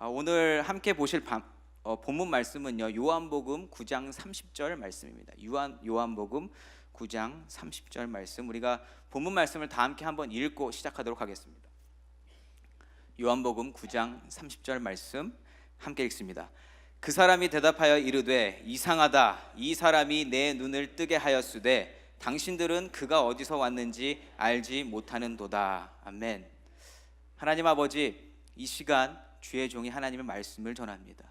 오늘 함께 보실 본문 말씀은요, 요한복음 9장 30절 말씀입니다. 요한복음 9장 30절 말씀, 우리가 본문 말씀을 다 함께 한번 읽고 시작하도록 하겠습니다. 요한복음 9장 30절 말씀 함께 읽습니다. 그 사람이 대답하여 이르되 이상하다, 이 사람이 내 눈을 뜨게 하였으되 당신들은 그가 어디서 왔는지 알지 못하는도다. 아멘. 하나님 아버지, 이 시간 주의 종이 하나님의 말씀을 전합니다.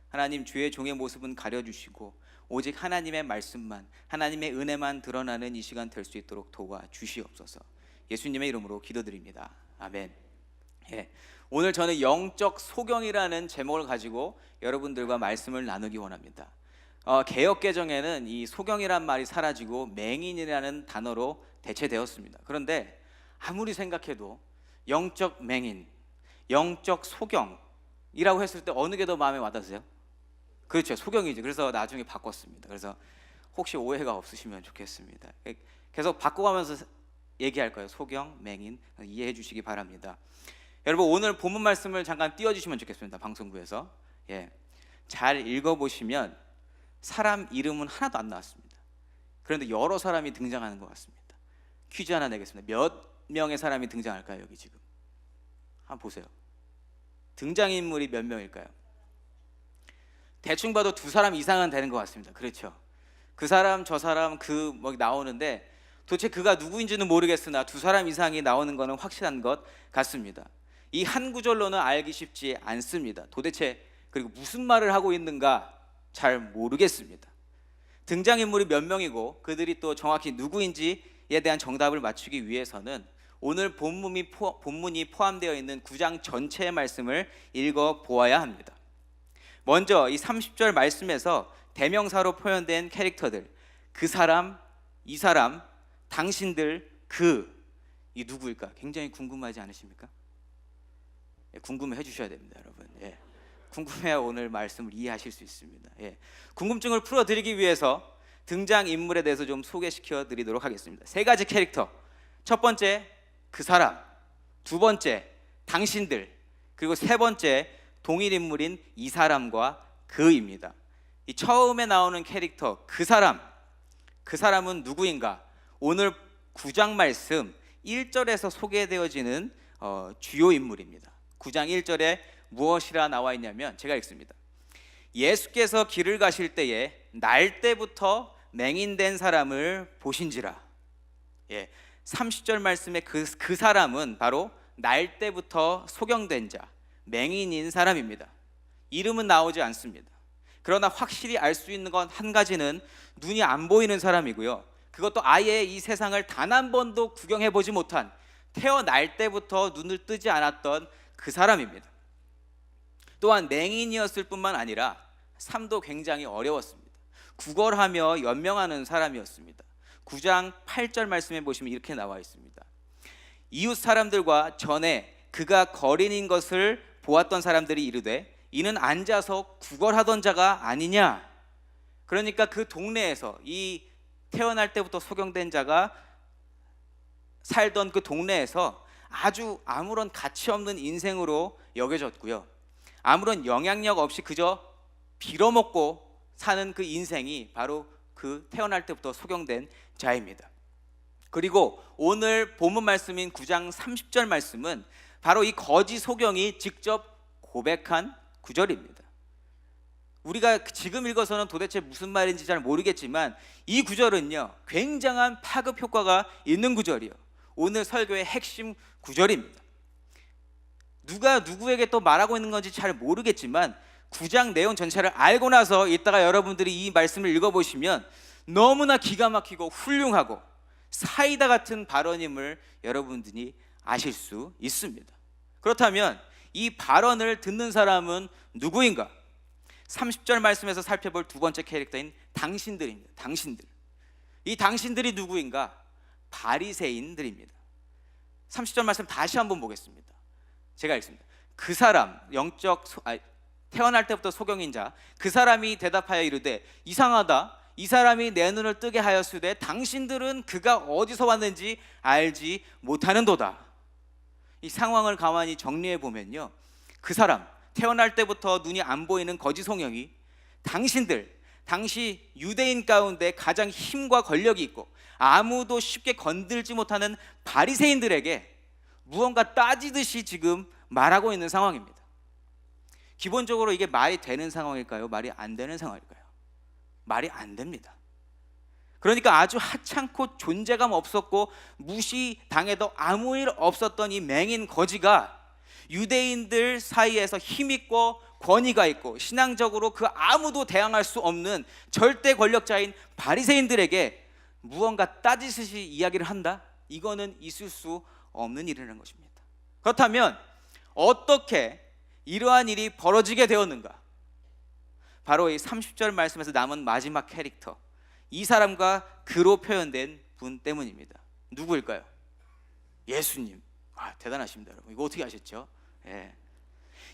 하나님, 주의 종의 모습은 가려주시고 오직 하나님의 말씀만, 하나님의 은혜만 드러나는 이 시간 될 수 있도록 도와주시옵소서. 예수님의 이름으로 기도드립니다. 아멘. 오늘 저는 영적 소경이라는 제목을 가지고 여러분들과 말씀을 나누기 원합니다. 개역개정에는 이 소경이란 말이 사라지고 맹인이라는 단어로 대체되었습니다. 그런데 아무리 생각해도 영적 맹인, 영적 소경이라고 했을 때 어느 게 더 마음에 와닿으세요? 그렇죠, 소경이죠. 그래서 나중에 바꿨습니다. 그래서 혹시 오해가 없으시면 좋겠습니다. 계속 바꿔가면서 얘기할 거예요. 소경, 맹인, 이해해 주시기 바랍니다. 여러분, 오늘 본문 말씀을 잠깐 띄워주시면 좋겠습니다. 방송부에서 잘 읽어보시면 사람 이름은 하나도 안 나왔습니다. 그런데 여러 사람이 등장하는 것 같습니다. 퀴즈 하나 내겠습니다. 몇 명의 사람이 등장할까요? 여기 지금 한번 보세요. 등장인물이 몇 명일까요? 대충 봐도 두 사람 이상은 되는 것 같습니다. 그렇죠? 그 사람 저 사람 나오는데 도대체 그가 누구인지는 모르겠으나 두 사람 이상이 나오는 것은 확실한 것 같습니다. 이 한 구절로는 알기 쉽지 않습니다. 도대체 그리고 무슨 말을 하고 있는가 잘 모르겠습니다. 등장인물이 몇 명이고 그들이 또 정확히 누구인지에 대한 정답을 맞추기 위해서는 오늘 본문이 포함되어 있는 9장 전체의 말씀을 읽어보아야 합니다. 먼저 이 30절 말씀에서 대명사로 표현된 캐릭터들, 그 사람, 이 사람, 당신들, 이 누구일까? 굉장히 궁금하지 않으십니까? 궁금해 주셔야 됩니다, 여러분. 궁금해야 오늘 말씀을 이해하실 수 있습니다. 궁금증을 풀어드리기 위해서 등장인물에 대해서 좀 소개시켜 드리도록 하겠습니다. 세 가지 캐릭터. 첫 번째, 그 사람. 두 번째, 당신들. 그리고 세 번째, 동일 인물인 이 사람과 그입니다. 이 처음에 나오는 캐릭터, 그 사람. 그 사람은 누구인가? 오늘 9장 말씀 1절에서 소개되어지는 주요 인물입니다. 9장 1절에 무엇이라 나와 있냐면, 제가 읽습니다. 예수께서 길을 가실 때에 날 때부터 맹인된 사람을 보신지라. 30절 말씀의 그 사람은 바로 날 때부터 소경된 자, 맹인인 사람입니다. 이름은 나오지 않습니다. 그러나 확실히 알 수 있는 건 한 가지는 눈이 안 보이는 사람이고요. 그것도 아예 이 세상을 단 한 번도 구경해 보지 못한, 태어날 때부터 눈을 뜨지 않았던 그 사람입니다. 또한 맹인이었을 뿐만 아니라 삶도 굉장히 어려웠습니다. 구걸하며 연명하는 사람이었습니다. 9장 8절 말씀에 보시면 이렇게 나와 있습니다. 이웃 사람들과 전에 그가 거린인 것을 보았던 사람들이 이르되 이는 앉아서 구걸하던 자가 아니냐. 그러니까 그 동네에서 이 태어날 때부터 소경된 자가 살던 그 동네에서 아주 아무런 가치 없는 인생으로 여겨졌고요. 아무런 영향력 없이 그저 빌어먹고 사는 그 인생이 바로 그 태어날 때부터 소경된 자입니다. 그리고 오늘 본문 말씀인 9장 30절 말씀은 바로 이 거지 소경이 직접 고백한 구절입니다. 우리가 지금 읽어서는 도대체 무슨 말인지 잘 모르겠지만 이 구절은요, 굉장한 파급 효과가 있는 구절이요, 오늘 설교의 핵심 구절입니다. 누가 누구에게 또 말하고 있는 건지 잘 모르겠지만 9장 내용 전체를 알고 나서 이따가 여러분들이 이 말씀을 읽어보시면 너무나 기가 막히고 훌륭하고 사이다 같은 발언임을 여러분들이 아실 수 있습니다. 그렇다면 이 발언을 듣는 사람은 누구인가? 30절 말씀에서 살펴볼 두 번째 캐릭터인 당신들입니다. 당신들. 이 당신들이 누구인가? 바리새인들입니다. 30절 말씀 다시 한번 보겠습니다. 제가 읽습니다. 그 사람, 태어날 때부터 소경인 자, 그 사람이 대답하여 이르되 이상하다, 이 사람이 내 눈을 뜨게 하였으되 당신들은 그가 어디서 왔는지 알지 못하는도다. 이 상황을 가만히 정리해 보면요, 그 사람, 태어날 때부터 눈이 안 보이는 거짓 성령이 당시 유대인 가운데 가장 힘과 권력이 있고 아무도 쉽게 건들지 못하는 바리새인들에게 무언가 따지듯이 지금 말하고 있는 상황입니다. 기본적으로 이게 말이 되는 상황일까요? 말이 안 되는 상황일까요? 말이 안 됩니다. 그러니까 아주 하찮고 존재감 없었고 무시당해도 아무 일 없었던 이 맹인 거지가 유대인들 사이에서 힘있고 권위가 있고 신앙적으로 그 아무도 대항할 수 없는 절대 권력자인 바리새인들에게 무언가 따지듯이 이야기를 한다? 이거는 있을 수 없는 일이라는 것입니다. 그렇다면 어떻게 이러한 일이 벌어지게 되었는가? 바로 이 30절 말씀에서 남은 마지막 캐릭터, 이 사람과 그로 표현된 분 때문입니다. 누구일까요? 예수님. 대단하십니다, 여러분. 이거 어떻게 아셨죠?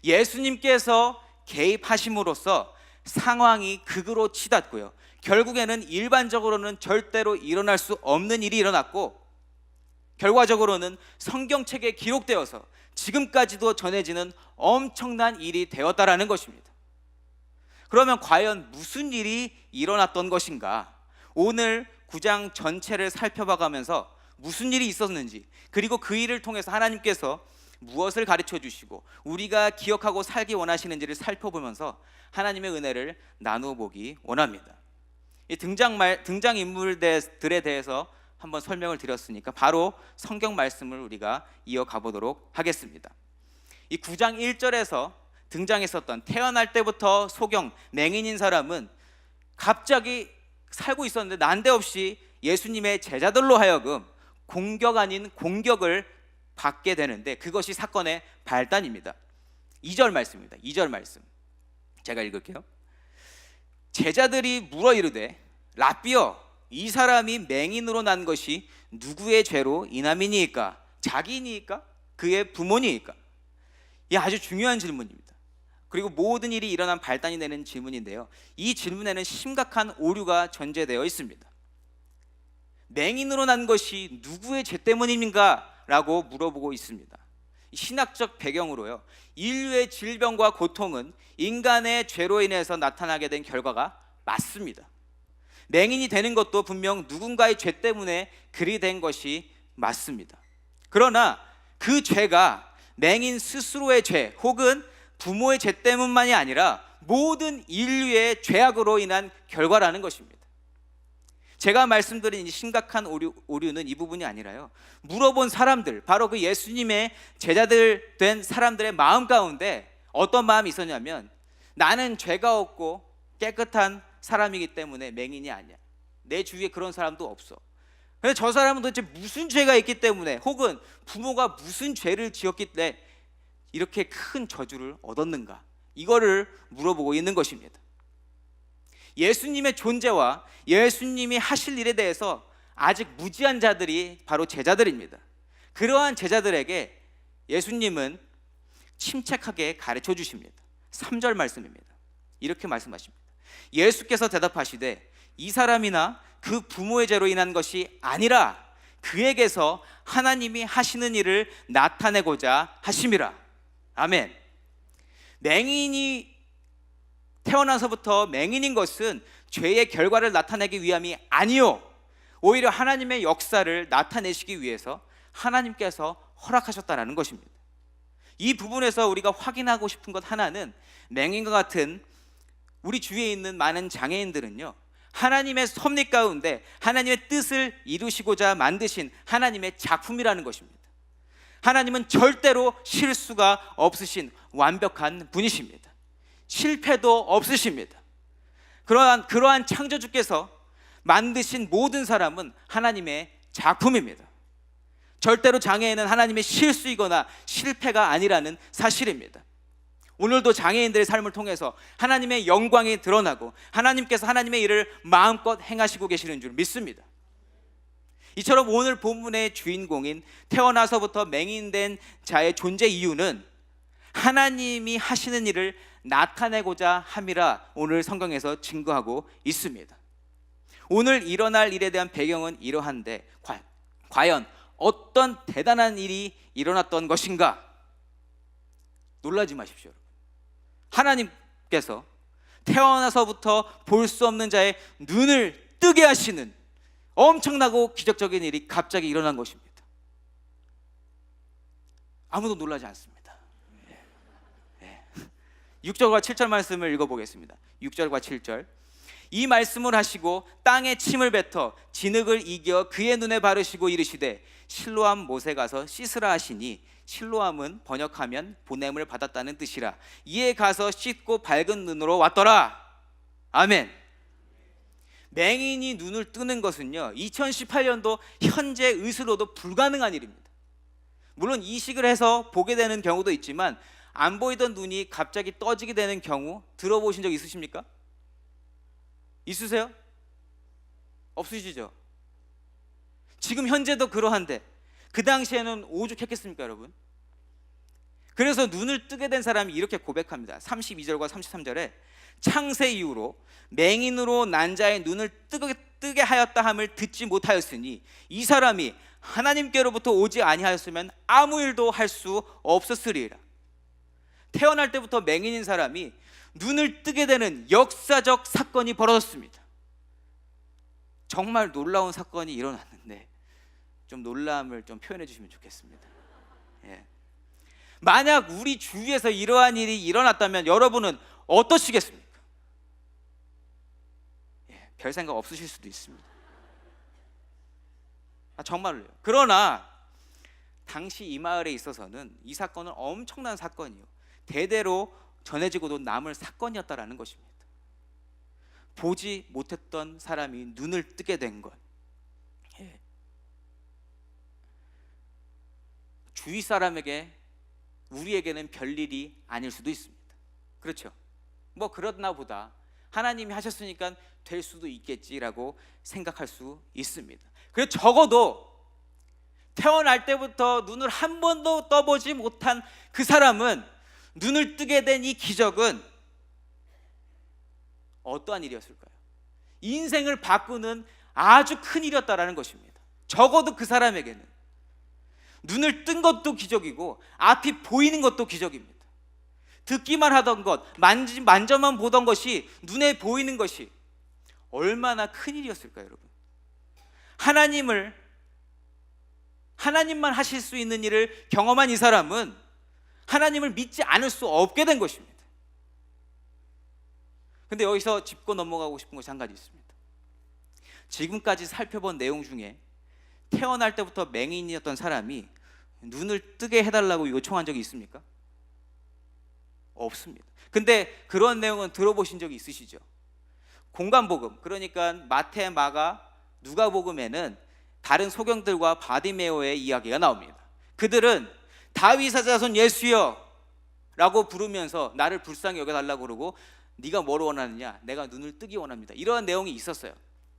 예수님께서 개입하심으로써 상황이 극으로 치닫고요, 결국에는 일반적으로는 절대로 일어날 수 없는 일이 일어났고 결과적으로는 성경책에 기록되어서 지금까지도 전해지는 엄청난 일이 되었다라는 것입니다. 그러면 과연 무슨 일이 일어났던 것인가? 오늘 9장 전체를 살펴봐가면서 무슨 일이 있었는지, 그리고 그 일을 통해서 하나님께서 무엇을 가르쳐 주시고 우리가 기억하고 살기 원하시는지를 살펴보면서 하나님의 은혜를 나누어 보기 원합니다. 이 등장인물들에 대해서 한번 설명을 드렸으니까 바로 성경 말씀을 우리가 이어가 보도록 하겠습니다. 이 9장 1절에서 등장했었던 태어날 때부터 소경 맹인인 사람은 갑자기 살고 있었는데 난데없이 예수님의 제자들로 하여금 공격 아닌 공격을 받게 되는데 그것이 사건의 발단입니다. 2절 말씀입니다. 2절 말씀 제가 읽을게요. 제자들이 물어 이르되 랍비여, 이 사람이 맹인으로 난 것이 누구의 죄로 인함이니이까? 자기니이까? 그의 부모니이까? 이 아주 중요한 질문입니다. 그리고 모든 일이 일어난 발단이 되는 질문인데요, 이 질문에는 심각한 오류가 전제되어 있습니다. 맹인으로 난 것이 누구의 죄 때문입니까? 라고 물어보고 있습니다. 신학적 배경으로요, 인류의 질병과 고통은 인간의 죄로 인해서 나타나게 된 결과가 맞습니다. 맹인이 되는 것도 분명 누군가의 죄 때문에 그리 된 것이 맞습니다. 그러나 그 죄가 맹인 스스로의 죄 혹은 부모의 죄 때문만이 아니라 모든 인류의 죄악으로 인한 결과라는 것입니다. 제가 말씀드린 이 심각한 오류는 이 부분이 아니라요, 물어본 사람들, 바로 그 예수님의 제자들 된 사람들의 마음 가운데 어떤 마음이 있었냐면, 나는 죄가 없고 깨끗한 사람이기 때문에 맹인이 아니야, 내 주위에 그런 사람도 없어, 근데 저 사람은 도대체 무슨 죄가 있기 때문에 혹은 부모가 무슨 죄를 지었길래 이렇게 큰 저주를 얻었는가, 이거를 물어보고 있는 것입니다. 예수님의 존재와 예수님이 하실 일에 대해서 아직 무지한 자들이 바로 제자들입니다. 그러한 제자들에게 예수님은 침착하게 가르쳐 주십니다. 3절 말씀입니다. 이렇게 말씀하십니다. 예수께서 대답하시되 이 사람이나 그 부모의 죄로 인한 것이 아니라 그에게서 하나님이 하시는 일을 나타내고자 하심이라. 아멘. 맹인이 태어나서부터 맹인인 것은 죄의 결과를 나타내기 위함이 아니요, 오히려 하나님의 역사를 나타내시기 위해서 하나님께서 허락하셨다는 것입니다. 이 부분에서 우리가 확인하고 싶은 것 하나는, 맹인과 같은 우리 주위에 있는 많은 장애인들은요, 하나님의 섭리 가운데 하나님의 뜻을 이루시고자 만드신 하나님의 작품이라는 것입니다. 하나님은 절대로 실수가 없으신 완벽한 분이십니다. 실패도 없으십니다. 그러한 창조주께서 만드신 모든 사람은 하나님의 작품입니다. 절대로 장애인은 하나님의 실수이거나 실패가 아니라는 사실입니다. 오늘도 장애인들의 삶을 통해서 하나님의 영광이 드러나고 하나님께서 하나님의 일을 마음껏 행하시고 계시는 줄 믿습니다. 이처럼 오늘 본문의 주인공인 태어나서부터 맹인된 자의 존재 이유는 하나님이 하시는 일을 나타내고자 함이라 오늘 성경에서 증거하고 있습니다. 오늘 일어날 일에 대한 배경은 이러한데, 과연 어떤 대단한 일이 일어났던 것인가? 놀라지 마십시오. 하나님께서 태어나서부터 볼 수 없는 자의 눈을 뜨게 하시는 엄청나고 기적적인 일이 갑자기 일어난 것입니다. 아무도 놀라지 않습니다. 6절과 7절 말씀을 읽어보겠습니다. 6절과 7절. 이 말씀을 하시고 땅에 침을 뱉어 진흙을 이겨 그의 눈에 바르시고 이르시되 실로암 못에 가서 씻으라 하시니, 실로암은 번역하면 보냄을 받았다는 뜻이라. 이에 가서 씻고 밝은 눈으로 왔더라. 아멘. 맹인이 눈을 뜨는 것은요, 2018년도 현재 의술로도 불가능한 일입니다. 물론 이식을 해서 보게 되는 경우도 있지만 안 보이던 눈이 갑자기 떠지게 되는 경우 들어보신 적 있으십니까? 있으세요? 없으시죠? 지금 현재도 그러한데 그 당시에는 오죽했겠습니까, 여러분? 그래서 눈을 뜨게 된 사람이 이렇게 고백합니다. 32절과 33절에 창세 이후로 맹인으로 난 자의 눈을 뜨게 하였다 함을 듣지 못하였으니 이 사람이 하나님께로부터 오지 아니하였으면 아무 일도 할 수 없었으리라. 태어날 때부터 맹인인 사람이 눈을 뜨게 되는 역사적 사건이 벌어졌습니다. 정말 놀라운 사건이 일어났는데 좀 놀라움을 좀 표현해 주시면 좋겠습니다. 만약 우리 주위에서 이러한 일이 일어났다면 여러분은 어떠시겠습니까? 별 생각 없으실 수도 있습니다. 정말로요. 그러나 당시 이 마을에 있어서는 이 사건은 엄청난 사건이요, 대대로 전해지고도 남을 사건이었다라는 것입니다. 보지 못했던 사람이 눈을 뜨게 된 것. 주위 사람에게, 우리에게는 별일이 아닐 수도 있습니다. 그렇죠? 뭐 그러나 보다 하나님이 하셨으니까 될 수도 있겠지라고 생각할 수 있습니다. 그래서 적어도 태어날 때부터 눈을 한 번도 떠보지 못한 그 사람은, 눈을 뜨게 된 이 기적은 어떠한 일이었을까요? 인생을 바꾸는 아주 큰 일이었다라는 것입니다. 적어도 그 사람에게는 눈을 뜬 것도 기적이고 앞이 보이는 것도 기적입니다. 듣기만 하던 것, 만져만 보던 것이 눈에 보이는 것이 얼마나 큰 일이었을까요, 여러분? 하나님만 하실 수 있는 일을 경험한 이 사람은 하나님을 믿지 않을 수 없게 된 것입니다. 근데 여기서 짚고 넘어가고 싶은 것이 한 가지 있습니다. 지금까지 살펴본 내용 중에 태어날 때부터 맹인이었던 사람이 눈을 뜨게 해달라고 요청한 적이 있습니까? 없습니다. 근데 그런 내용은 들어보신 적이 있으시죠? 공간복음, 그러니까 마태, 마가, 누가복음에는 다른 소경들과 바디메오의 이야기가 나옵니다. 그들은 다윗의 자손 예수여 라고 부르면서 나를 불쌍히 여겨달라고 그러고, 네가 뭘 원하느냐? 내가 눈을 뜨기 원합니다. 이런 내용이 있었어요.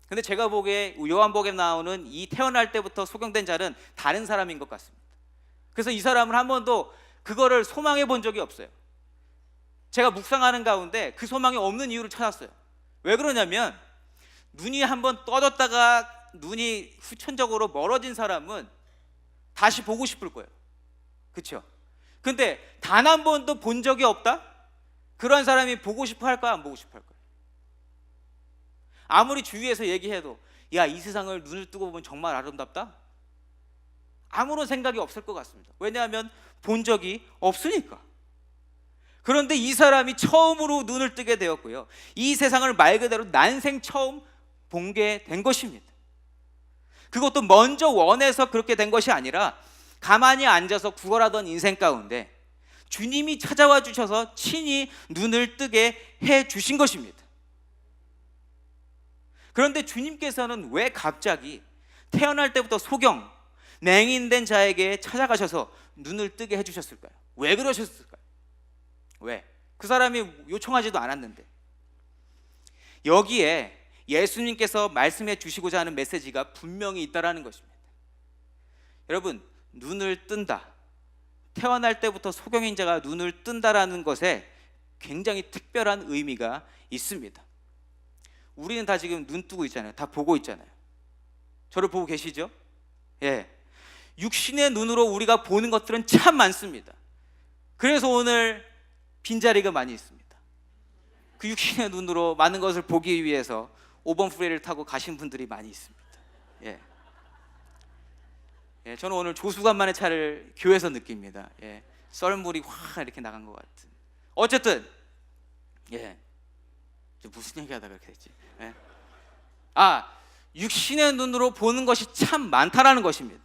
근데 제가 보기에 요한복음에 나오는 이 태어날 때부터 소경된 자는 다른 사람인 것 같습니다. 그래서 이 사람은 한 번도 그거를 소망해 본 적이 없어요. 제가 묵상하는 가운데 그 소망이 없는 이유를 찾았어요. 왜 그러냐면 눈이 한번 떠졌다가 눈이 후천적으로 멀어진 사람은 다시 보고 싶을 거예요. 그렇죠? 근데 단 한 번도 본 적이 없다? 그런 사람이 보고 싶어 할까, 안 보고 싶어 할까요? 아무리 주위에서 얘기해도 야, 이 세상을 눈을 뜨고 보면 정말 아름답다? 아무런 생각이 없을 것 같습니다. 왜냐하면 본 적이 없으니까. 그런데 이 사람이 처음으로 눈을 뜨게 되었고요, 이 세상을 말 그대로 난생 처음 본 게 된 것입니다. 그것도 먼저 원해서 그렇게 된 것이 아니라 가만히 앉아서 구걸하던 인생 가운데 주님이 찾아와 주셔서 친히 눈을 뜨게 해 주신 것입니다. 그런데 주님께서는 왜 갑자기 태어날 때부터 소경, 맹인된 자에게 찾아가셔서 눈을 뜨게 해주셨을까요? 왜 그러셨을까요? 왜? 그 사람이 요청하지도 않았는데. 여기에 예수님께서 말씀해 주시고자 하는 메시지가 분명히 있다라는 것입니다. 여러분, 눈을 뜬다, 태어날 때부터 소경인 자가 눈을 뜬다라는 것에 굉장히 특별한 의미가 있습니다. 우리는 다 지금 눈 뜨고 있잖아요. 다 보고 있잖아요. 저를 보고 계시죠? 예. 육신의 눈으로 우리가 보는 것들은 참 많습니다. 그래서 오늘 빈자리가 많이 있습니다. 그 육신의 눈으로 많은 것을 보기 위해서 5번 프레이를 타고 가신 분들이 많이 있습니다. 예. 예, 저는 오늘 조수간만의 차를 교회에서 느낍니다. 예, 썰물이 확 이렇게 나간 것 같은. 어쨌든 예, 무슨 얘기하다가 그렇게 됐지? 예. 육신의 눈으로 보는 것이 참 많다라는 것입니다.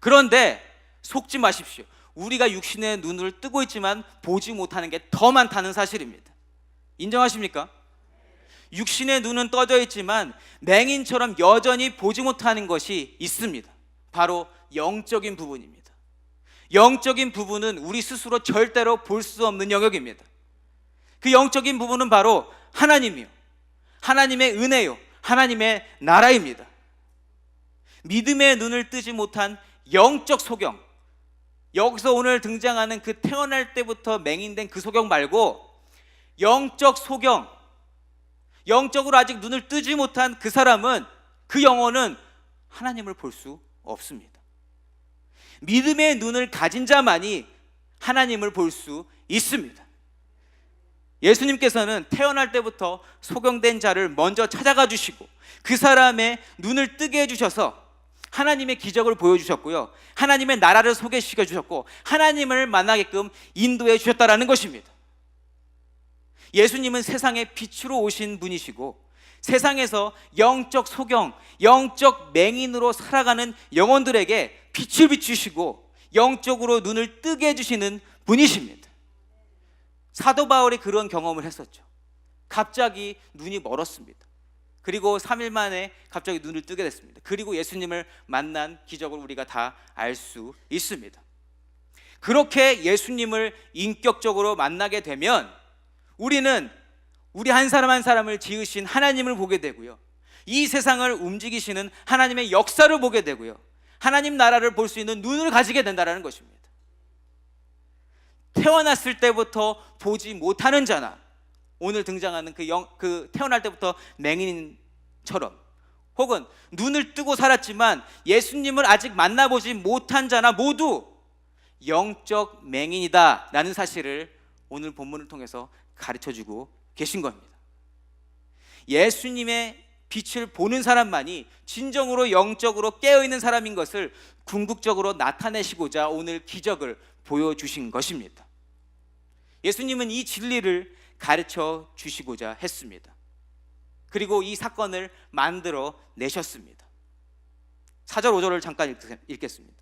그런데 속지 마십시오. 우리가 육신의 눈을 뜨고 있지만 보지 못하는 게 더 많다는 사실입니다. 인정하십니까? 육신의 눈은 떠져 있지만 맹인처럼 여전히 보지 못하는 것이 있습니다. 바로 영적인 부분입니다. 영적인 부분은 우리 스스로 절대로 볼 수 없는 영역입니다. 그 영적인 부분은 바로 하나님이요, 하나님의 은혜요, 하나님의 나라입니다. 믿음의 눈을 뜨지 못한 영적 소경, 여기서 오늘 등장하는 그 태어날 때부터 맹인된 그 소경 말고 영적 소경, 영적으로 아직 눈을 뜨지 못한 그 사람은, 그 영혼은 하나님을 볼 수 없습니다. 믿음의 눈을 가진 자만이 하나님을 볼 수 있습니다. 예수님께서는 태어날 때부터 소경된 자를 먼저 찾아가 주시고 그 사람의 눈을 뜨게 해주셔서 하나님의 기적을 보여주셨고요, 하나님의 나라를 소개시켜 주셨고 하나님을 만나게끔 인도해 주셨다라는 것입니다. 예수님은 세상의 빛으로 오신 분이시고 세상에서 영적 소경, 영적 맹인으로 살아가는 영혼들에게 빛을 비추시고 영적으로 눈을 뜨게 해주시는 분이십니다. 사도 바울이 그런 경험을 했었죠. 갑자기 눈이 멀었습니다. 그리고 3일 만에 갑자기 눈을 뜨게 됐습니다. 그리고 예수님을 만난 기적을 우리가 다 알 수 있습니다. 그렇게 예수님을 인격적으로 만나게 되면 우리는 우리 한 사람 한 사람을 지으신 하나님을 보게 되고요, 이 세상을 움직이시는 하나님의 역사를 보게 되고요, 하나님 나라를 볼 수 있는 눈을 가지게 된다는 것입니다. 태어났을 때부터 보지 못하는 자나 오늘 등장하는 그 태어날 때부터 맹인처럼, 혹은 눈을 뜨고 살았지만 예수님을 아직 만나보지 못한 자나 모두 영적 맹인이다 라는 사실을 오늘 본문을 통해서 가르쳐주고 계신 겁니다. 예수님의 빛을 보는 사람만이 진정으로 영적으로 깨어있는 사람인 것을 궁극적으로 나타내시고자 오늘 기적을 보여주신 것입니다. 예수님은 이 진리를 가르쳐 주시고자 했습니다. 그리고 이 사건을 만들어 내셨습니다. 4절 5절을 잠깐 읽겠습니다.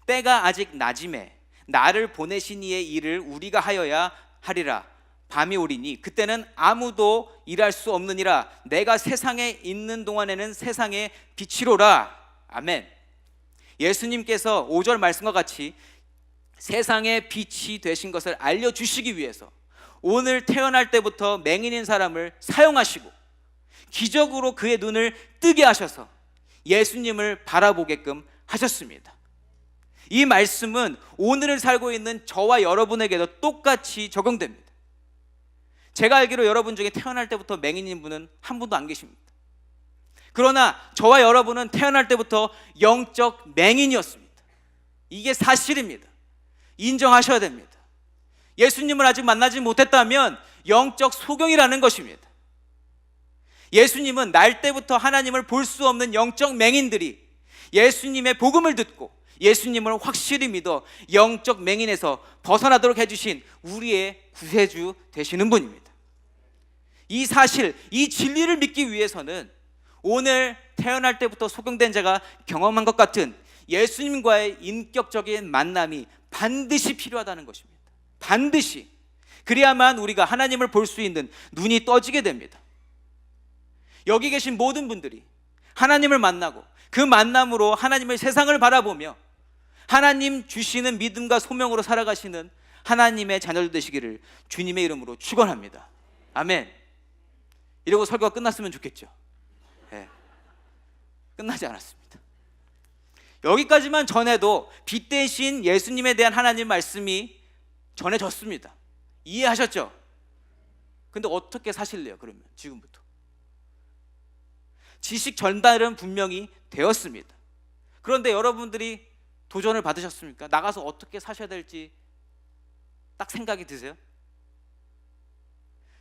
때가 아직 낮임에 나를 보내신 이의 일을 우리가 하여야 하리라. 밤이 오리니 그때는 아무도 일할 수 없느니라. 내가 세상에 있는 동안에는 세상의 빛이로라. 아멘. 예수님께서 5절 말씀과 같이 세상의 빛이 되신 것을 알려주시기 위해서 오늘 태어날 때부터 맹인인 사람을 사용하시고 기적으로 그의 눈을 뜨게 하셔서 예수님을 바라보게끔 하셨습니다. 이 말씀은 오늘을 살고 있는 저와 여러분에게도 똑같이 적용됩니다. 제가 알기로 여러분 중에 태어날 때부터 맹인인 분은 한 분도 안 계십니다. 그러나 저와 여러분은 태어날 때부터 영적 맹인이었습니다. 이게 사실입니다. 인정하셔야 됩니다. 예수님을 아직 만나지 못했다면 영적 소경이라는 것입니다. 예수님은 날 때부터 하나님을 볼 수 없는 영적 맹인들이 예수님의 복음을 듣고 예수님을 확실히 믿어 영적 맹인에서 벗어나도록 해주신 우리의 구세주 되시는 분입니다. 이 사실, 이 진리를 믿기 위해서는 오늘 태어날 때부터 소경된 자가 경험한 것 같은 예수님과의 인격적인 만남이 반드시 필요하다는 것입니다. 반드시. 그래야만 우리가 하나님을 볼 수 있는 눈이 떠지게 됩니다. 여기 계신 모든 분들이 하나님을 만나고 그 만남으로 하나님의 세상을 바라보며 하나님 주시는 믿음과 소명으로 살아가시는 하나님의 자녀들 되시기를 주님의 이름으로 축원합니다. 아멘. 이러고 설교가 끝났으면 좋겠죠. 네. 끝나지 않았습니다. 여기까지만 전해도 빛 대신 예수님에 대한 하나님 말씀이 전해졌습니다. 이해하셨죠? 근데 어떻게 사실래요? 그러면 지금부터 지식 전달은 분명히 되었습니다. 그런데 여러분들이 도전을 받으셨습니까? 나가서 어떻게 사셔야 될지 딱 생각이 드세요?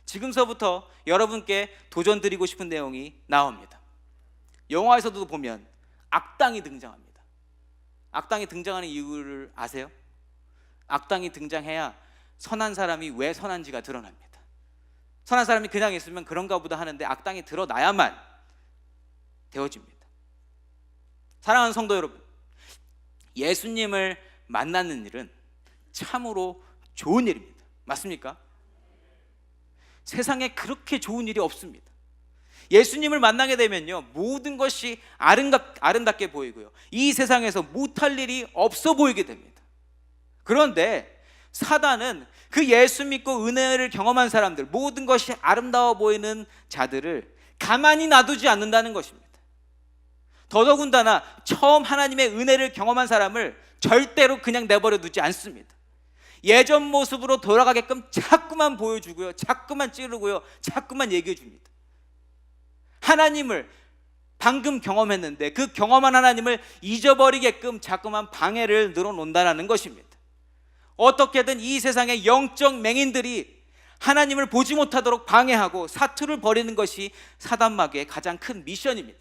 지금서부터 여러분께 도전 드리고 싶은 내용이 나옵니다. 영화에서도 보면 악당이 등장합니다. 악당이 등장하는 이유를 아세요? 악당이 등장해야 선한 사람이 왜 선한지가 드러납니다. 선한 사람이 그냥 있으면 그런가 보다 하는데 악당이 드러나야만 되어집니다. 사랑하는 성도 여러분, 예수님을 만나는 일은 참으로 좋은 일입니다. 맞습니까? 세상에 그렇게 좋은 일이 없습니다. 예수님을 만나게 되면요, 모든 것이 아름답게 보이고요, 이 세상에서 못할 일이 없어 보이게 됩니다. 그런데 사단은 그 예수 믿고 은혜를 경험한 사람들, 모든 것이 아름다워 보이는 자들을 가만히 놔두지 않는다는 것입니다. 더더군다나 처음 하나님의 은혜를 경험한 사람을 절대로 그냥 내버려 두지 않습니다. 예전 모습으로 돌아가게끔 자꾸만 보여주고요, 자꾸만 찌르고요, 자꾸만 얘기해 줍니다. 하나님을 방금 경험했는데 그 경험한 하나님을 잊어버리게끔 자꾸만 방해를 늘어놓는다는 것입니다. 어떻게든 이 세상의 영적 맹인들이 하나님을 보지 못하도록 방해하고 사투를 벌이는 것이 사단마귀의 가장 큰 미션입니다.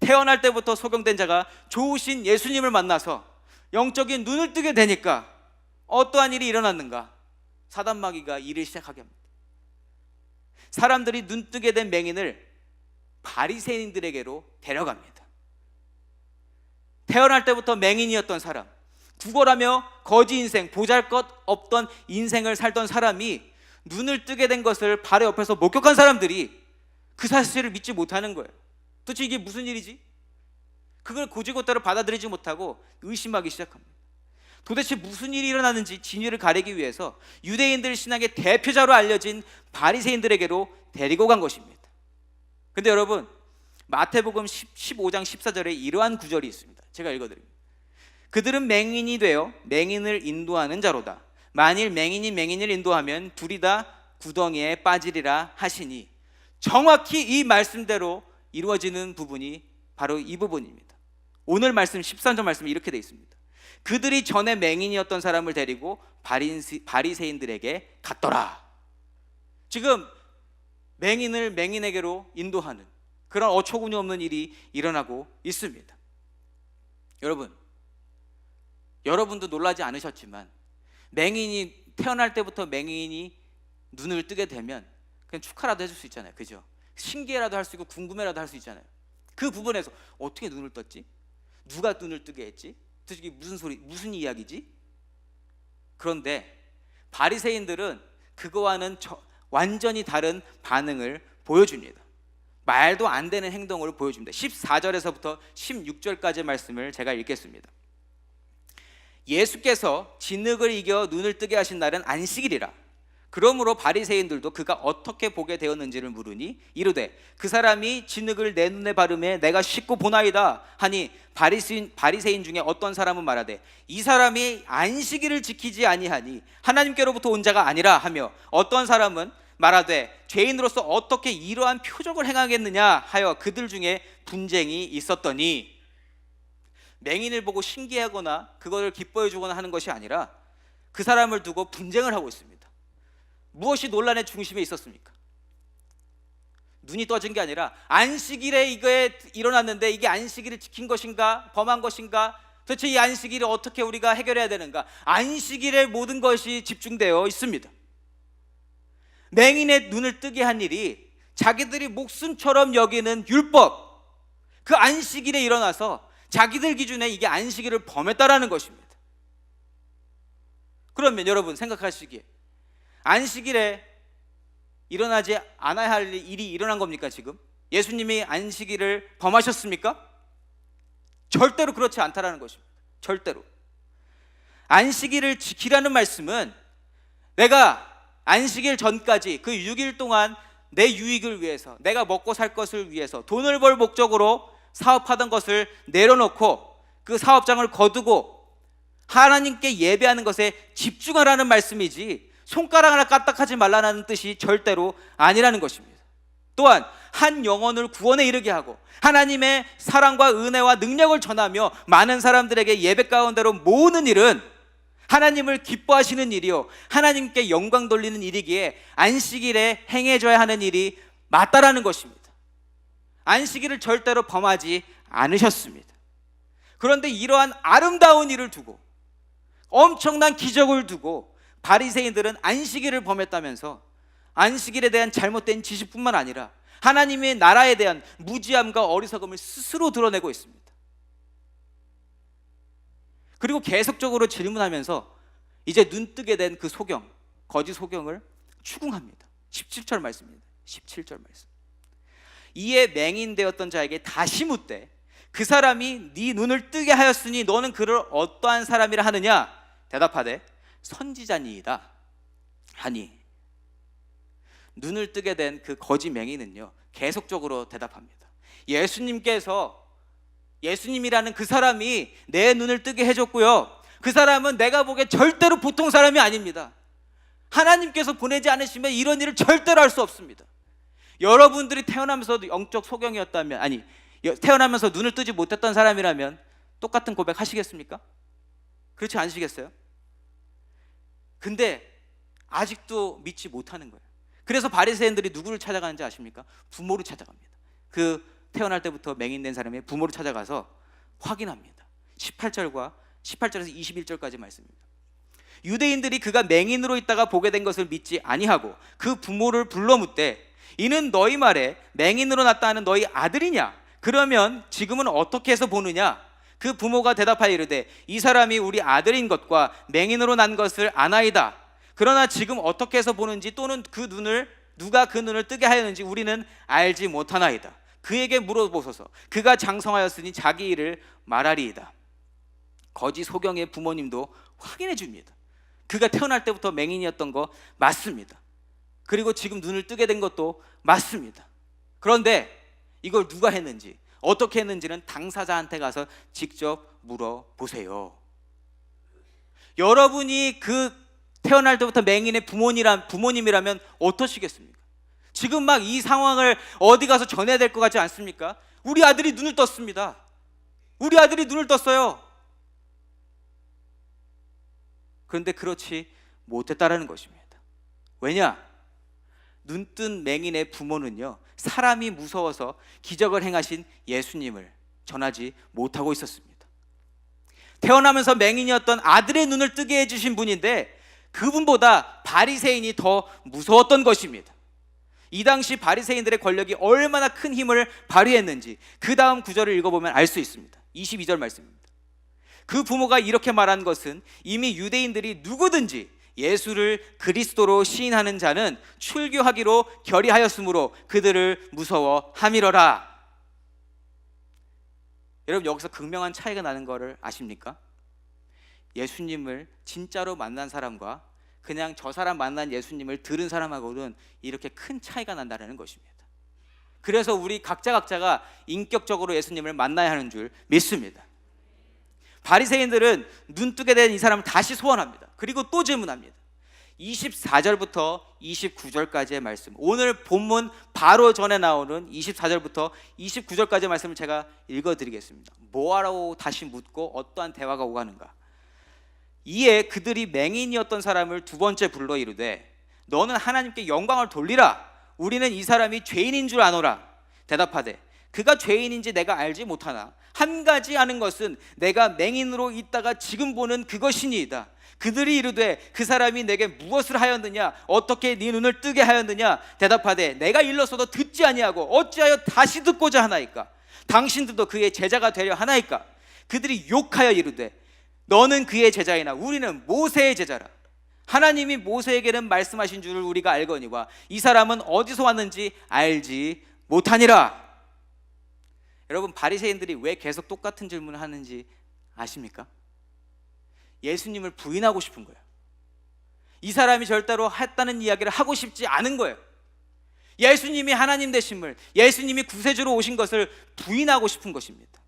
태어날 때부터 소경된 자가 좋으신 예수님을 만나서 영적인 눈을 뜨게 되니까 어떠한 일이 일어났는가? 사단마귀가 일을 시작하게 합니다. 사람들이 눈뜨게 된 맹인을 바리새인들에게로 데려갑니다. 태어날 때부터 맹인이었던 사람, 구걸하며 거지 인생, 보잘것없던 인생을 살던 사람이 눈을 뜨게 된 것을 바로 옆에서 목격한 사람들이 그 사실을 믿지 못하는 거예요. 도대체 이게 무슨 일이지? 그걸 고지고대로 받아들이지 못하고 의심하기 시작합니다. 도대체 무슨 일이 일어나는지 진위를 가리기 위해서 유대인들 신앙의 대표자로 알려진 바리새인들에게로 데리고 간 것입니다. 근데 여러분, 마태복음 15장 14절에 이러한 구절이 있습니다. 제가 읽어드립니다. 그들은 맹인이 되어 맹인을 인도하는 자로다. 만일 맹인이 맹인을 인도하면 둘이 다 구덩이에 빠지리라 하시니, 정확히 이 말씀대로 이루어지는 부분이 바로 이 부분입니다. 오늘 말씀 13절 말씀에 이렇게 되어 있습니다. 그들이 전에 맹인이었던 사람을 데리고 바리새인들에게 갔더라. 지금 맹인을 맹인에게로 인도하는 그런 어처구니 없는 일이 일어나고 있습니다. 여러분도 놀라지 않으셨지만 맹인이 태어날 때부터 맹인이 눈을 뜨게 되면 그냥 축하라도 해줄 수 있잖아요. 그죠? 신기해라도 할 수 있고 궁금해라도 할 수 있잖아요. 그 부분에서 어떻게 눈을 떴지? 누가 눈을 뜨게 했지? 도대체 이게 무슨 이야기지? 그런데 바리새인들은 그거와는 완전히 다른 반응을 보여줍니다. 말도 안 되는 행동을 보여줍니다. 14절에서부터 16절까지의 말씀을 제가 읽겠습니다. 예수께서 진흙을 이겨 눈을 뜨게 하신 날은 안식일이라. 그러므로 바리새인들도 그가 어떻게 보게 되었는지를 물으니 이르되 그 사람이 진흙을 내 눈에 바르매 내가 씻고 보나이다 하니, 바리새인 중에 어떤 사람은 말하되 이 사람이 안식일을 지키지 아니하니 하나님께로부터 온 자가 아니라 하며, 어떤 사람은 말하되 죄인으로서 어떻게 이러한 표적을 행하겠느냐 하여 그들 중에 분쟁이 있었더니, 맹인을 보고 신기하거나 그것을 기뻐해 주거나 하는 것이 아니라 그 사람을 두고 분쟁을 하고 있습니다. 무엇이 논란의 중심에 있었습니까? 눈이 떠진 게 아니라 안식일에 이게 일어났는데 이게 안식일을 지킨 것인가 범한 것인가, 도대체 이 안식일을 어떻게 우리가 해결해야 되는가, 안식일에 모든 것이 집중되어 있습니다. 맹인의 눈을 뜨게 한 일이 자기들이 목숨처럼 여기는 율법, 그 안식일에 일어나서 자기들 기준에 이게 안식일을 범했다라는 것입니다. 그러면 여러분 생각하시기에 안식일에 일어나지 않아야 할 일이 일어난 겁니까? 지금 예수님이 안식일을 범하셨습니까? 절대로 그렇지 않다라는 것입니다. 절대로. 안식일을 지키라는 말씀은 내가 안식일 전까지 그 6일 동안 내 유익을 위해서, 내가 먹고 살 것을 위해서 돈을 벌 목적으로 사업하던 것을 내려놓고 그 사업장을 거두고 하나님께 예배하는 것에 집중하라는 말씀이지, 손가락 하나 까딱하지 말라는 뜻이 절대로 아니라는 것입니다. 또한 한 영혼을 구원에 이르게 하고 하나님의 사랑과 은혜와 능력을 전하며 많은 사람들에게 예배 가운데로 모으는 일은 하나님을 기뻐하시는 일이요, 하나님께 영광 돌리는 일이기에 안식일에 행해줘야 하는 일이 맞다라는 것입니다. 안식일을 절대로 범하지 않으셨습니다. 그런데 이러한 아름다운 일을 두고, 엄청난 기적을 두고 바리새인들은 안식일을 범했다면서 안식일에 대한 잘못된 지식뿐만 아니라 하나님의 나라에 대한 무지함과 어리석음을 스스로 드러내고 있습니다. 그리고 계속적으로 질문하면서 이제 눈뜨게 된 그 소경, 거짓 소경을 추궁합니다. 17절 말씀입니다. 17절 말씀. 이에 맹인되었던 자에게 다시 묻되 그 사람이 네 눈을 뜨게 하였으니 너는 그를 어떠한 사람이라 하느냐? 대답하되 선지자니이다 하니, 눈을 뜨게 된 그 거짓 맹인은요, 계속적으로 대답합니다. 예수님이라는 그 사람이 내 눈을 뜨게 해줬고요, 그 사람은 내가 보기에 절대로 보통 사람이 아닙니다. 하나님께서 보내지 않으시면 이런 일을 절대로 할 수 없습니다. 여러분들이 태어나면서도 영적 소경이었다면, 아니 태어나면서 눈을 뜨지 못했던 사람이라면 똑같은 고백 하시겠습니까? 그렇지 않으시겠어요? 근데 아직도 믿지 못하는 거예요. 그래서 바리새인들이 누구를 찾아가는지 아십니까? 부모를 찾아갑니다. 그 태어날 때부터 맹인된 사람의 부모를 찾아가서 확인합니다. 18절에서 21절까지 말씀입니다. 유대인들이 그가 맹인으로 있다가 보게 된 것을 믿지 아니하고 그 부모를 불러 묻되 이는 너희 말에 맹인으로 났다 하는 너희 아들이냐? 그러면 지금은 어떻게 해서 보느냐? 그 부모가 대답하여 이르되 이 사람이 우리 아들인 것과 맹인으로 난 것을 아나이다. 그러나 지금 어떻게 해서 보는지 또는 누가 그 눈을 뜨게 하였는지 우리는 알지 못하나이다. 그에게 물어보소서. 그가 장성하였으니 자기 일을 말하리이다. 거짓 소경의 부모님도 확인해 줍니다. 그가 태어날 때부터 맹인이었던 거 맞습니다. 그리고 지금 눈을 뜨게 된 것도 맞습니다. 그런데 이걸 누가 했는지, 어떻게 했는지는 당사자한테 가서 직접 물어보세요. 여러분이 그 태어날 때부터 맹인의 부모님이라면 어떠시겠습니까? 지금 막 이 상황을 어디 가서 전해야 될 것 같지 않습니까? 우리 아들이 눈을 떴습니다. 우리 아들이 눈을 떴어요. 그런데 그렇지 못했다라는 것입니다. 왜냐? 눈뜬 맹인의 부모는요, 사람이 무서워서 기적을 행하신 예수님을 전하지 못하고 있었습니다. 태어나면서 맹인이었던 아들의 눈을 뜨게 해주신 분인데 그분보다 바리새인이 더 무서웠던 것입니다. 이 당시 바리새인들의 권력이 얼마나 큰 힘을 발휘했는지 그 다음 구절을 읽어보면 알 수 있습니다. 22절 말씀입니다. 그 부모가 이렇게 말한 것은 이미 유대인들이 누구든지 예수를 그리스도로 시인하는 자는 출교하기로 결의하였으므로 그들을 무서워함이러라. 여러분, 여기서 극명한 차이가 나는 것을 아십니까? 예수님을 진짜로 만난 사람과 그냥 저 사람 만난 예수님을 들은 사람하고는 이렇게 큰 차이가 난다는 것입니다. 그래서 우리 각자가 인격적으로 예수님을 만나야 하는 줄 믿습니다. 바리새인들은 눈뜨게 된 이 사람을 다시 소환합니다. 그리고 또 질문합니다. 24절부터 29절까지의 말씀, 오늘 본문 바로 전에 나오는 24절부터 29절까지의 말씀을 제가 읽어드리겠습니다. 뭐하라고 다시 묻고 어떠한 대화가 오가는가? 이에 그들이 맹인이었던 사람을 두 번째 불러 이르되 너는 하나님께 영광을 돌리라. 우리는 이 사람이 죄인인 줄 아노라. 대답하되 그가 죄인인지 내가 알지 못하나 한 가지 아는 것은 내가 맹인으로 있다가 지금 보는 그것이니이다. 그들이 이르되 그 사람이 내게 무엇을 하였느냐? 어떻게 네 눈을 뜨게 하였느냐? 대답하되 내가 일렀어도 듣지 아니하고 어찌하여 다시 듣고자 하나이까? 당신들도 그의 제자가 되려 하나이까? 그들이 욕하여 이르되 너는 그의 제자이나 우리는 모세의 제자라. 하나님이 모세에게는 말씀하신 줄을 우리가 알거니와 이 사람은 어디서 왔는지 알지 못하니라. 여러분, 바리새인들이 왜 계속 똑같은 질문을 하는지 아십니까? 예수님을 부인하고 싶은 거예요. 이 사람이 절대로 했다는 이야기를 하고 싶지 않은 거예요. 예수님이 하나님 되심을, 예수님이 구세주로 오신 것을 부인하고 싶은 것입니다.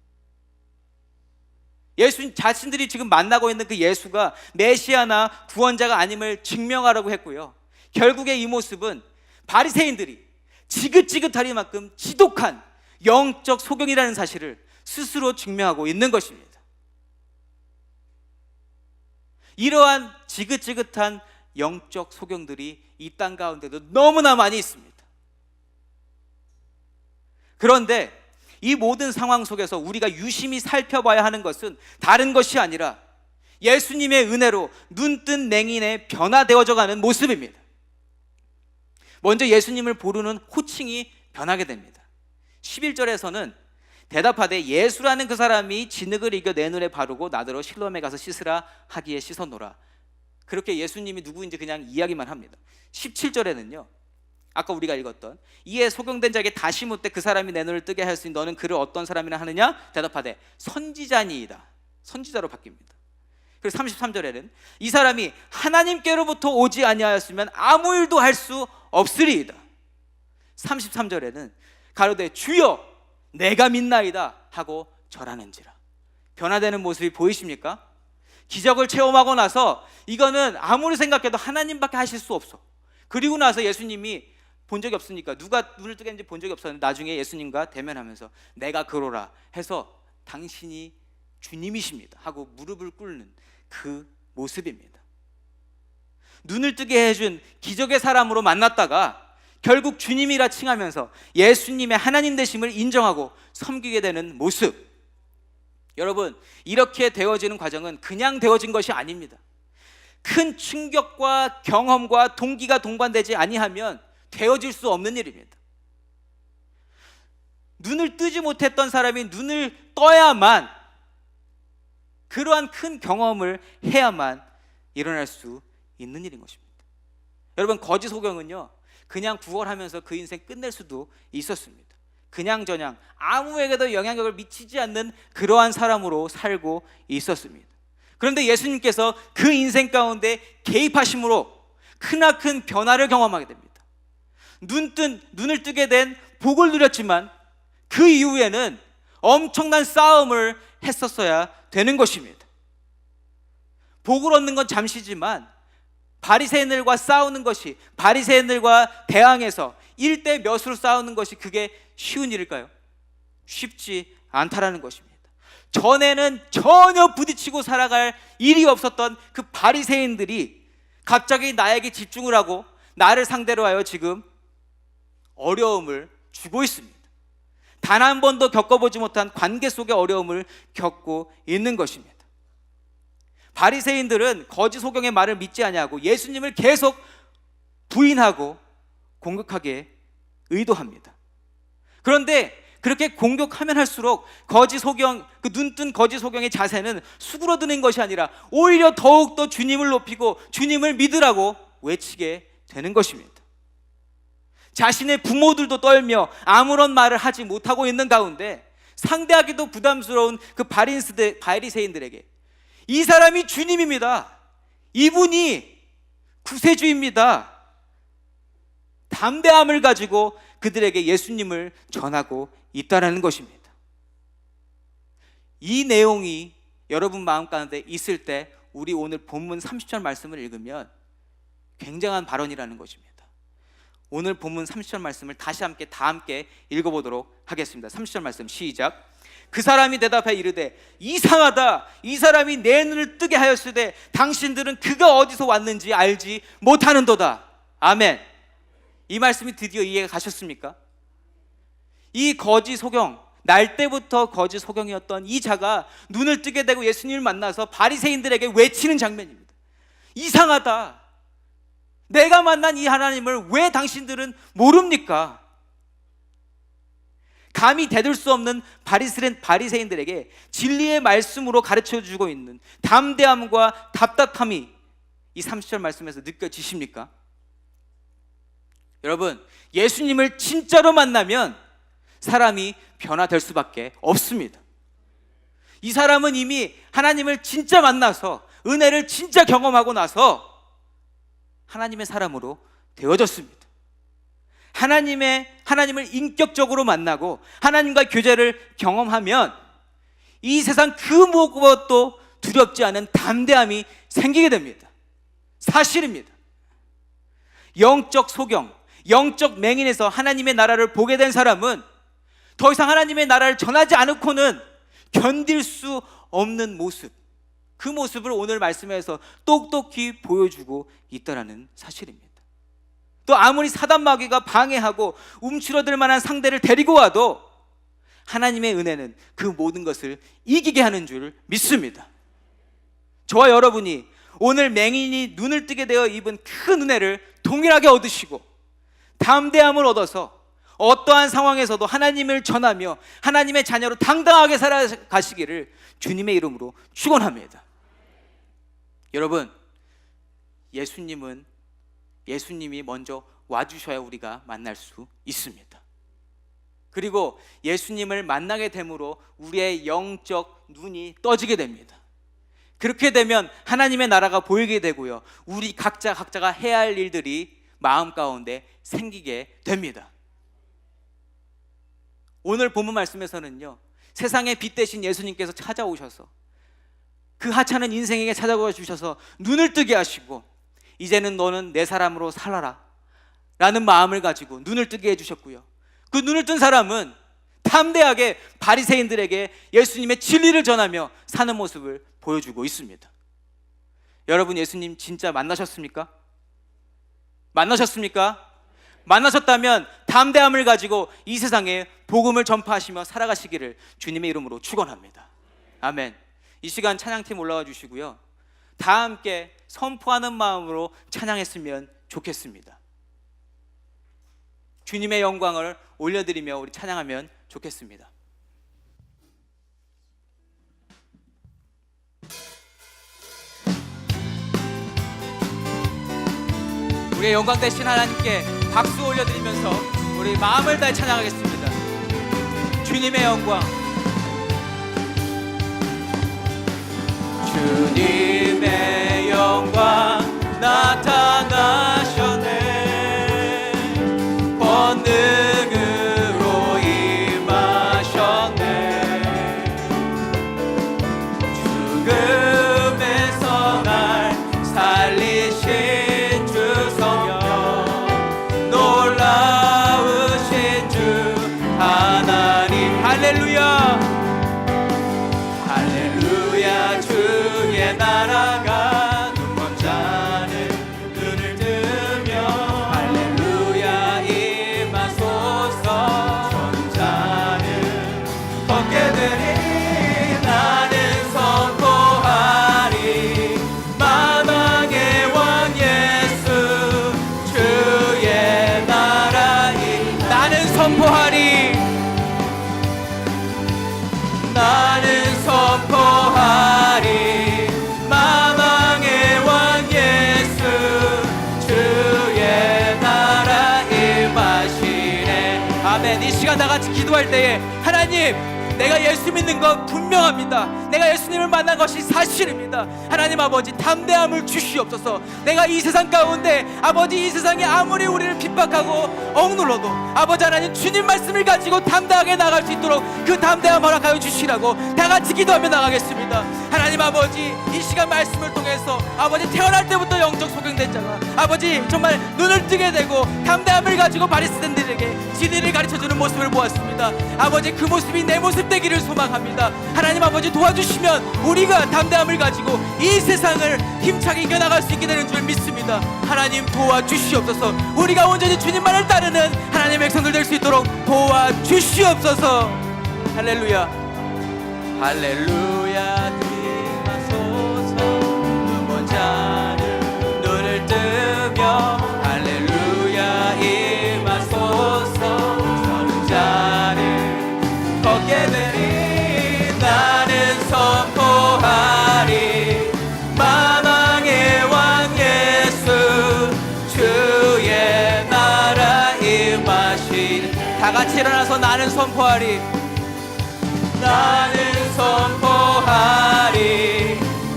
예수 자신들이 지금 만나고 있는 그 예수가 메시아나 구원자가 아님을 증명하라고 했고요. 결국에 이 모습은 바리새인들이 지긋지긋하리만큼 지독한 영적 소경이라는 사실을 스스로 증명하고 있는 것입니다. 이러한 지긋지긋한 영적 소경들이 이 땅 가운데도 너무나 많이 있습니다. 그런데 이 모든 상황 속에서 우리가 유심히 살펴봐야 하는 것은 다른 것이 아니라 예수님의 은혜로 눈뜬 맹인의 변화되어져 가는 모습입니다. 먼저 예수님을 부르는 호칭이 변하게 됩니다. 11절에서는 대답하되 예수라는 그 사람이 진흙을 이겨 내 눈에 바르고 나더러 실로암에 가서 씻으라 하기에 씻어노라. 그렇게 예수님이 누구인지 그냥 이야기만 합니다. 17절에는요, 아까 우리가 읽었던 이에 소경된 자에게 다시 묻되 그 사람이 내 눈을 뜨게 하였으니 너는 그를 어떤 사람이라 하느냐? 대답하되 선지자니이다. 선지자로 바뀝니다. 그리고 33절에는 이 사람이 하나님께로부터 오지 아니하였으면 아무 일도 할 수 없으리이다. 33절에는 가로되 주여 내가 믿나이다 하고 절하는지라. 변화되는 모습이 보이십니까? 기적을 체험하고 나서 이거는 아무리 생각해도 하나님밖에 하실 수 없어. 그리고 나서 예수님이 본 적이 없으니까, 누가 눈을 뜨게 했는지 본 적이 없었는데 나중에 예수님과 대면하면서 내가 그러라 해서 당신이 주님이십니다 하고 무릎을 꿇는 그 모습입니다. 눈을 뜨게 해준 기적의 사람으로 만났다가 결국 주님이라 칭하면서 예수님의 하나님 되심을 인정하고 섬기게 되는 모습. 여러분, 이렇게 되어지는 과정은 그냥 되어진 것이 아닙니다. 큰 충격과 경험과 동기가 동반되지 아니하면 되어질 수 없는 일입니다. 눈을 뜨지 못했던 사람이 눈을 떠야만, 그러한 큰 경험을 해야만 일어날 수 있는 일인 것입니다. 여러분, 거짓 소경은요 그냥 구걸하면서 그 인생 끝낼 수도 있었습니다. 그냥저냥 아무에게도 영향력을 미치지 않는 그러한 사람으로 살고 있었습니다. 그런데 예수님께서 그 인생 가운데 개입하심으로 크나큰 변화를 경험하게 됩니다. 눈을 뜨게 된 복을 누렸지만 그 이후에는 엄청난 싸움을 했었어야 되는 것입니다. 복을 얻는 건 잠시지만 바리새인들과 싸우는 것이, 바리새인들과 대항해서 1대 몇으로 싸우는 것이 그게 쉬운 일일까요? 쉽지 않다라는 것입니다. 전에는 전혀 부딪히고 살아갈 일이 없었던 그 바리새인들이 갑자기 나에게 집중을 하고 나를 상대로 하여 지금 어려움을 주고 있습니다. 단 한 번도 겪어보지 못한 관계 속의 어려움을 겪고 있는 것입니다. 바리새인들은 거짓 소경의 말을 믿지 아니하고 예수님을 계속 부인하고 공격하게 의도합니다. 그런데 그렇게 공격하면 할수록 거짓 소경, 그 눈뜬 거짓 소경의 자세는 수그러드는 것이 아니라 오히려 더욱더 주님을 높이고 주님을 믿으라고 외치게 되는 것입니다. 자신의 부모들도 떨며 아무런 말을 하지 못하고 있는 가운데 상대하기도 부담스러운 그 바리새인들에게 이 사람이 주님입니다, 이분이 구세주입니다, 담대함을 가지고 그들에게 예수님을 전하고 있다는 것입니다. 이 내용이 여러분 마음 가운데 있을 때 우리 오늘 본문 30절 말씀을 읽으면 굉장한 발언이라는 것입니다. 오늘 본문 30절 말씀을 다시 다 함께 읽어보도록 하겠습니다. 30절 말씀 시작. 그 사람이 대답해 이르되 이상하다, 이 사람이 내 눈을 뜨게 하였으되 당신들은 그가 어디서 왔는지 알지 못하는도다. 아멘. 이 말씀이 드디어 이해가 가셨습니까? 이 거짓 소경, 날 때부터 거짓 소경이었던 이 자가 눈을 뜨게 되고 예수님을 만나서 바리새인들에게 외치는 장면입니다. 이상하다, 내가 만난 이 하나님을 왜 당신들은 모릅니까? 감히 대들 수 없는 바리새인들에게 진리의 말씀으로 가르쳐주고 있는 담대함과 답답함이 이 30절 말씀에서 느껴지십니까? 여러분, 예수님을 진짜로 만나면 사람이 변화될 수밖에 없습니다. 이 사람은 이미 하나님을 진짜 만나서 은혜를 진짜 경험하고 나서 하나님의 사람으로 되어졌습니다. 하나님을 인격적으로 만나고 하나님과 교제를 경험하면 이 세상 그 무엇도 두렵지 않은 담대함이 생기게 됩니다. 사실입니다. 영적 소경, 영적 맹인에서 하나님의 나라를 보게 된 사람은 더 이상 하나님의 나라를 전하지 않고는 견딜 수 없는 모습, 그 모습을 오늘 말씀에서 똑똑히 보여주고 있다라는 사실입니다. 또 아무리 사단 마귀가 방해하고 움츠러들 만한 상대를 데리고 와도 하나님의 은혜는 그 모든 것을 이기게 하는 줄 믿습니다. 저와 여러분이 오늘 맹인이 눈을 뜨게 되어 입은 큰 은혜를 동일하게 얻으시고 담대함을 얻어서 어떠한 상황에서도 하나님을 전하며 하나님의 자녀로 당당하게 살아가시기를 주님의 이름으로 축원합니다. 여러분, 예수님이 먼저 와주셔야 우리가 만날 수 있습니다. 그리고 예수님을 만나게 됨으로 우리의 영적 눈이 떠지게 됩니다. 그렇게 되면 하나님의 나라가 보이게 되고요, 우리 각자가 해야 할 일들이 마음 가운데 생기게 됩니다. 오늘 본문 말씀에서는요, 세상의 빛 대신 예수님께서 찾아오셔서 그 하찮은 인생에게 찾아와 주셔서 눈을 뜨게 하시고 이제는 너는 내 사람으로 살아라 라는 마음을 가지고 눈을 뜨게 해주셨고요, 그 눈을 뜬 사람은 담대하게 바리새인들에게 예수님의 진리를 전하며 사는 모습을 보여주고 있습니다. 여러분, 예수님 진짜 만나셨습니까? 만나셨다면 담대함을 가지고 이 세상에 복음을 전파하시며 살아가시기를 주님의 이름으로 축원합니다. 아멘. 이 시간 찬양팀 올라와 주시고요, 다 함께 선포하는 마음으로 찬양했으면 좋겠습니다. 주님의 영광을 올려드리며 우리 찬양하면 좋겠습니다. 우리의 영광 되신 하나님께 박수 올려드리면서 우리 마음을 다해 찬양하겠습니다. 주님의 영광, 주님의 영광 나타나셨네. 권능으로 임하셨네. 죽음에서 날 살리신 주 성령, 놀라우신 주 하나님. 할렐루야, 할렐루야. 주의 나라가 눈먼 자는 눈을 뜨며 할렐루야 임하소서. 전자는 걷게 되리. 나는 선포하리 만왕의 왕 예수 주의 나라이. 나는 선포하리, 나는 선포하리 만왕의 왕 예수 주의 나라 임하시네. 아멘. 이 시간 다같이 기도할 때에 하나님, 내가 예수 믿는 건 분명합니다. 내가 예수님을 만난 것이 사실입니다. 하나님 아버지, 담대함을 주시옵소서. 내가 이 세상 가운데 아버지, 이 세상이 아무리 우리를 핍박하고 억눌러도 아버지 하나님, 주님 말씀을 가지고 담대하게 나갈 수 있도록 그 담대함 허락하여 주시라고 다같이 기도하며 나가겠습니다. 하나님 아버지, 이 시간 말씀을 통해서 아버지, 태어날 때부터 영적 소경된 자가 아버지 정말 눈을 뜨게 되고 담대함을 가지고 바리새인들에게 진리를 가르쳐주는 모습을 보았습니다. 아버지, 그 모습이 내 모습 되기를 소망합니다. 하나님 아버지, 도와주시면 우리가 담대함을 가지고 이 세상을 힘차게 이겨나갈 수 있게 되는 줄 믿습니다. 하나님 도와주시옵소서. 우리가 온전히 주님만을 따르는 하나님의 백성들 될 수 있도록 도와주시옵소서. 할렐루야, 할렐루야. 임하소서. 눈먼 자는 눈을 뜨며 할렐루야 임하소서. 서는 자는 걷게 되리. 나는 선포하리 만왕의 왕 예수 주의 나라 임하시니. 다같이 일어나서 나는 선포하리, 나는 선포하리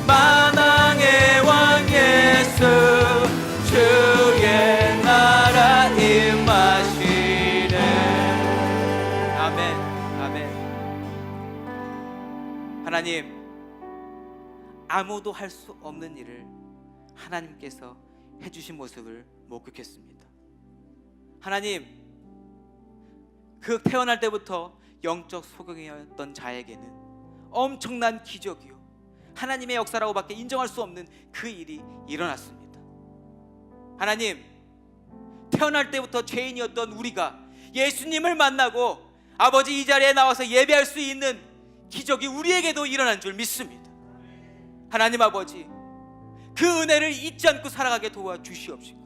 만왕의 왕 예수 주의 나라 임하시네. 아멘, 아멘. 하나님, 아무도 할 수 없는 일을 하나님께서 해주신 모습을 목격했습니다. 하나님, 그 태어날 때부터 영적 소경이었던 자에게는 엄청난 기적이요 하나님의 역사라고밖에 인정할 수 없는 그 일이 일어났습니다. 하나님, 태어날 때부터 죄인이었던 우리가 예수님을 만나고 아버지 이 자리에 나와서 예배할 수 있는 기적이 우리에게도 일어난 줄 믿습니다. 하나님 아버지, 그 은혜를 잊지 않고 살아가게 도와주시옵시고,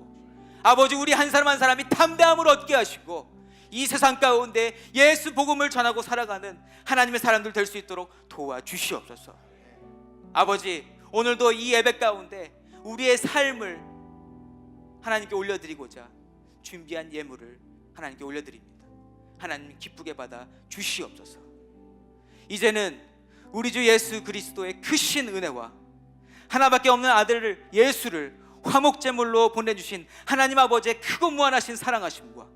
아버지 우리 한 사람 한 사람이 담대함을 얻게 하시고 이 세상 가운데 예수 복음을 전하고 살아가는 하나님의 사람들 될 수 있도록 도와주시옵소서. 아버지, 오늘도 이 예배 가운데 우리의 삶을 하나님께 올려드리고자 준비한 예물을 하나님께 올려드립니다. 하나님 기쁘게 받아 주시옵소서. 이제는 우리 주 예수 그리스도의 크신 은혜와 하나밖에 없는 아들을 예수를 화목제물로 보내주신 하나님 아버지의 크고 무한하신 사랑하심과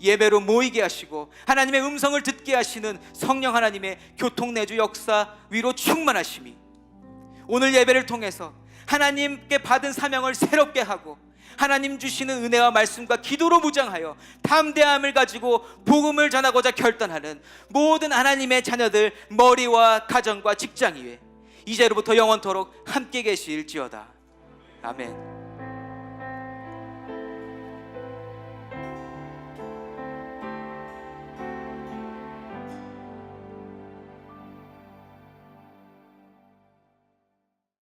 예배로 모이게 하시고 하나님의 음성을 듣게 하시는 성령 하나님의 교통내주 역사 위로 충만하심이 오늘 예배를 통해서 하나님께 받은 사명을 새롭게 하고 하나님 주시는 은혜와 말씀과 기도로 무장하여 담대함을 가지고 복음을 전하고자 결단하는 모든 하나님의 자녀들 머리와 가정과 직장 위에 이제로부터 영원토록 함께 계실지어다. 아멘.